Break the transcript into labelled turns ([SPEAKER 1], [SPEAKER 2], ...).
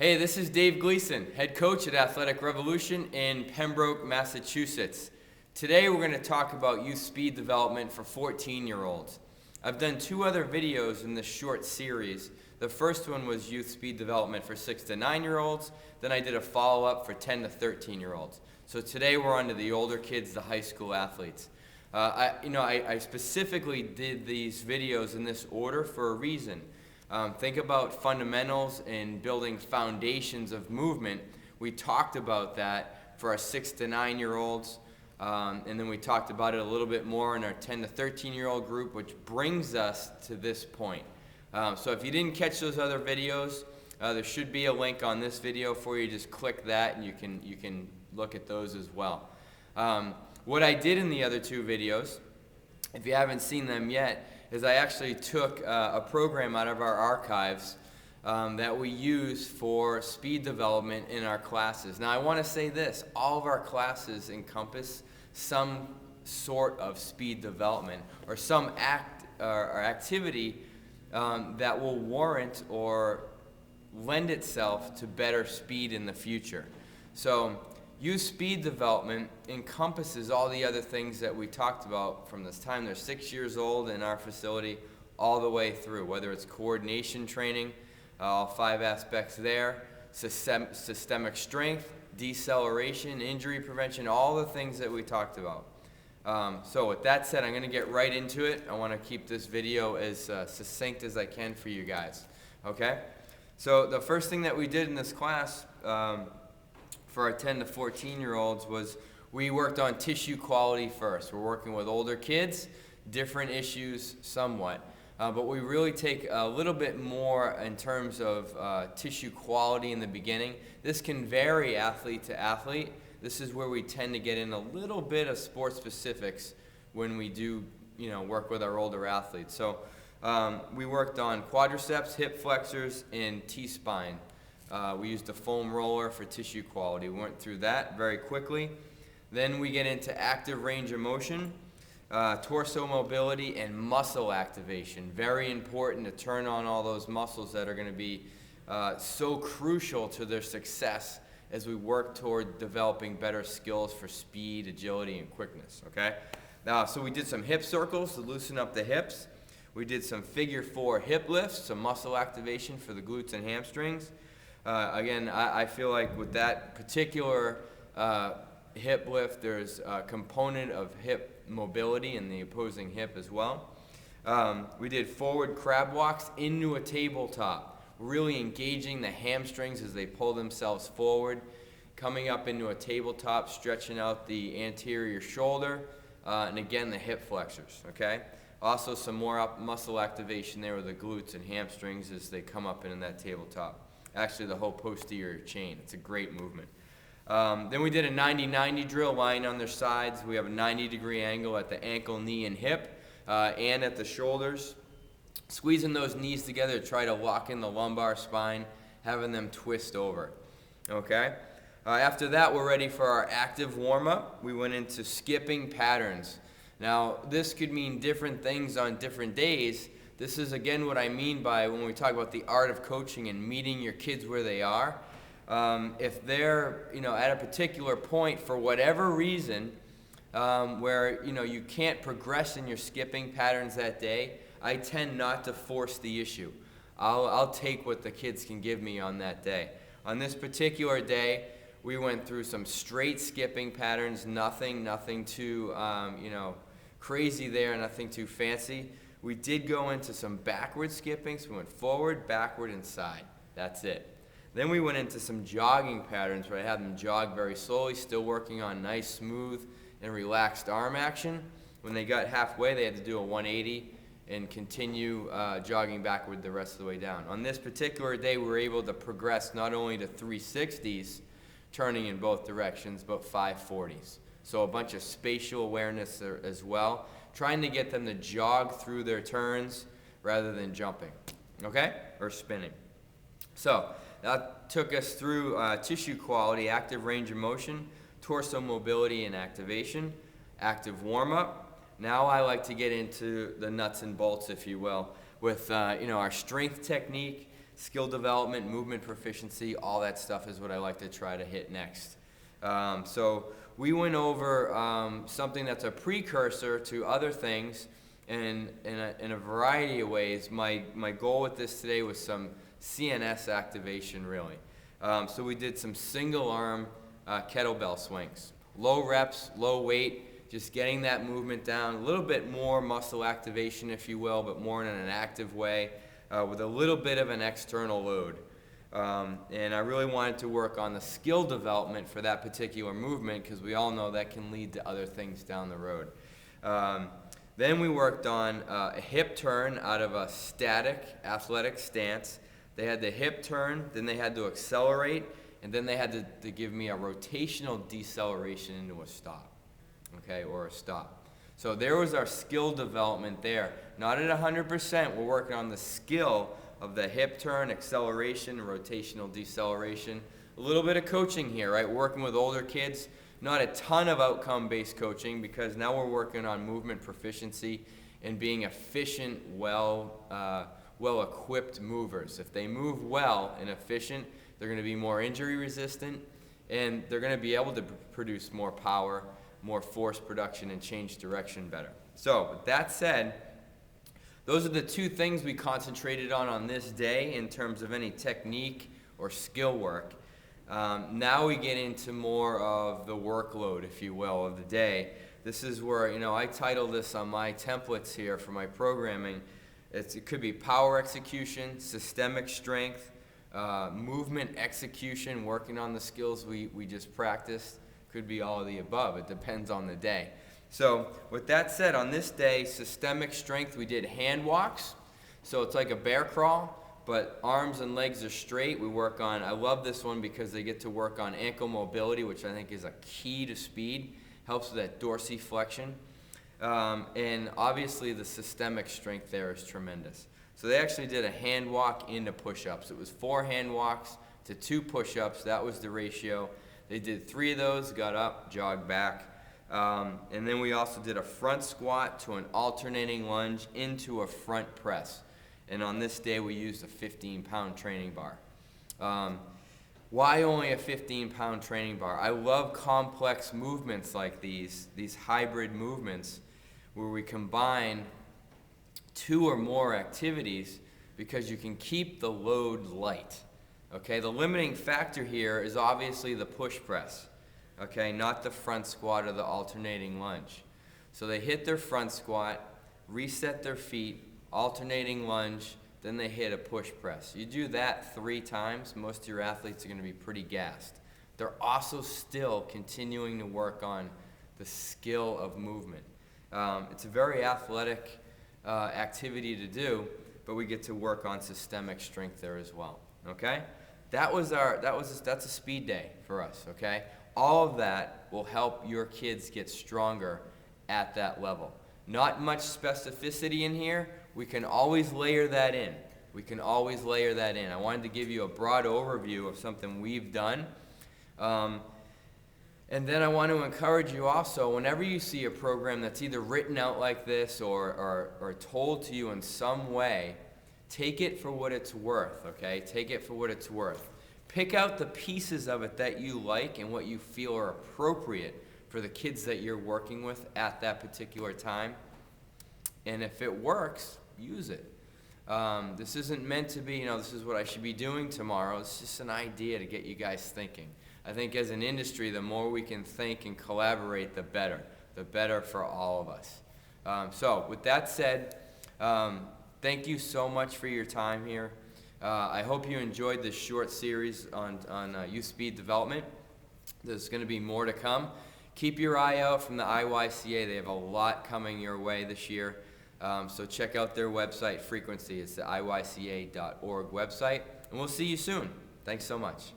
[SPEAKER 1] Hey, this is Dave Gleason, head coach at Athletic Revolution in Pembroke, Massachusetts. Today we're going to talk about youth speed development for 14-year-olds. I've done two other videos in this short series. The first one was youth speed development for 6 to 9-year-olds. Then I did a follow-up for 10 to 13-year-olds. So today we're on to the older kids, the high school athletes. I specifically did these videos in this order for a reason. Think about fundamentals and building foundations of movement. We talked about that for our 6 to 9-year-olds, and then we talked about it a little bit more in our 10 to 13-year-old group, which brings us to this point. So if you didn't catch those other videos, there should be a link on this video for you. Just click that and you can look at those as well. What I did in the other two videos, if you haven't seen them yet, is I actually took a program out of our archives that we use for speed development in our classes. Now I want to say this, all of our classes encompass some sort of speed development or some activity that will warrant or lend itself to better speed in the future. So youth speed development encompasses all the other things that we talked about from this time they're 6 years old in our facility all the way through, whether it's coordination training, all 5 aspects there, systemic strength, deceleration, injury prevention, all the things that we talked about. So with that said, I'm going to get right into it. I want to keep this video as succinct as I can for you guys. Okay? So the first thing that we did in this class for our 10 to 14-year-olds was we worked on tissue quality first. We're working with older kids, different issues somewhat, but we really take a little bit more in terms of tissue quality in the beginning. This can vary athlete to athlete. This is where we tend to get in a little bit of sport specifics when we do, work with our older athletes. So we worked on quadriceps, hip flexors, and T-spine. We used a foam roller for tissue quality. We went through that very quickly. Then we get into active range of motion, torso mobility, and muscle activation. Very important to turn on all those muscles that are going to be so crucial to their success as we work toward developing better skills for speed, agility, and quickness. Okay? So we did some hip circles to loosen up the hips. We did some figure 4 hip lifts, some muscle activation for the glutes and hamstrings. Again, I feel like with that particular hip lift, there's a component of hip mobility in the opposing hip as well. We did forward crab walks into a tabletop, really engaging the hamstrings as they pull themselves forward, coming up into a tabletop, stretching out the anterior shoulder, and again, the hip flexors, okay? Also, some more muscle activation there with the glutes and hamstrings as they come up into that tabletop. Actually, the whole posterior chain. It's a great movement. Then we did a 90-90 drill lying on their sides. We have a 90-degree angle at the ankle, knee, and hip, and at the shoulders. Squeezing those knees together to try to lock in the lumbar spine, having them twist over. Okay? After that, we're ready for our active warm-up. We went into skipping patterns. Now, this could mean different things on different days. This is, again, what I mean by when we talk about the art of coaching and meeting your kids where they are. If they're, at a particular point for whatever reason where, you can't progress in your skipping patterns that day, I tend not to force the issue. I'll take what the kids can give me on that day. On this particular day, we went through some straight skipping patterns, nothing too, crazy there, nothing too fancy. We did go into some backward skipping, so we went forward, backward, and side. That's it. Then we went into some jogging patterns where I had them jog very slowly, still working on nice, smooth, and relaxed arm action. When they got halfway, they had to do a 180 and continue jogging backward the rest of the way down. On this particular day, we were able to progress not only to 360s, turning in both directions, but 540s. So a bunch of spatial awareness there as well, trying to get them to jog through their turns rather than jumping, okay, or spinning. So that took us through tissue quality, active range of motion, torso mobility and activation, active warm-up. Now I like to get into the nuts and bolts, if you will, with our strength technique, skill development, movement proficiency, all that stuff is what I like to try to hit next. So we went over something that's a precursor to other things in a variety of ways. My goal with this today was some CNS activation, really. So we did some single arm kettlebell swings. Low reps, low weight, just getting that movement down, a little bit more muscle activation, if you will, but more in an active way with a little bit of an external load. And I really wanted to work on the skill development for that particular movement because we all know that can lead to other things down the road. Then we worked on a hip turn out of a static athletic stance. They had the hip turn, then they had to accelerate, and then they had to give me a rotational deceleration into a stop, okay, or a stop. So there was our skill development there. Not at 100%, we're working on the skill of the hip turn, acceleration, rotational deceleration. A little bit of coaching here, right? Working with older kids, not a ton of outcome-based coaching because now we're working on movement proficiency and being efficient, well-equipped movers. If they move well and efficient, they're going to be more injury resistant and they're going to be able to produce more power, more force production, and change direction better. So with that said, those are the two things we concentrated on this day in terms of any technique or skill work. Now we get into more of the workload, if you will, of the day. This is where, I title this on my templates here for my programming. It could be power execution, systemic strength, movement execution, working on the skills we just practiced. Could be all of the above. It depends on the day. So with that said, on this day, systemic strength, we did hand walks. So it's like a bear crawl, but arms and legs are straight. We work on, I love this one because they get to work on ankle mobility, which I think is a key to speed. Helps with that dorsiflexion. And obviously the systemic strength there is tremendous. So they actually did a hand walk into push-ups. It was 4 hand walks to 2 push-ups. That was the ratio. They did 3 of those, got up, jogged back. And then we also did a front squat to an alternating lunge into a front press. And on this day, we used a 15-pound training bar. Why only a 15-pound training bar? I love complex movements like these hybrid movements where we combine 2 or more activities because you can keep the load light. Okay, the limiting factor here is obviously the push press. Okay, not the front squat or the alternating lunge. So they hit their front squat, reset their feet, alternating lunge, then they hit a push press. You do that 3 times, most of your athletes are going to be pretty gassed. They're also still continuing to work on the skill of movement. It's a very athletic activity to do, but we get to work on systemic strength there as well. Okay, that's a speed day for us. Okay. All of that will help your kids get stronger at that level. Not much specificity in here. We can always layer that in. I wanted to give you a broad overview of something we've done. And then I want to encourage you also, whenever you see a program that's either written out like this or told to you in some way, take it for what it's worth, okay? Take it for what it's worth. Pick out the pieces of it that you like and what you feel are appropriate for the kids that you're working with at that particular time. And if it works, use it. This isn't meant to be, this is what I should be doing tomorrow. It's just an idea to get you guys thinking. I think as an industry, the more we can think and collaborate, the better for all of us. So with that said, thank you so much for your time here. I hope you enjoyed this short series on youth speed development. There's going to be more to come. Keep your eye out from the IYCA. They have a lot coming your way this year. So check out their website, Frequency. It's the IYCA.org website. And we'll see you soon. Thanks so much.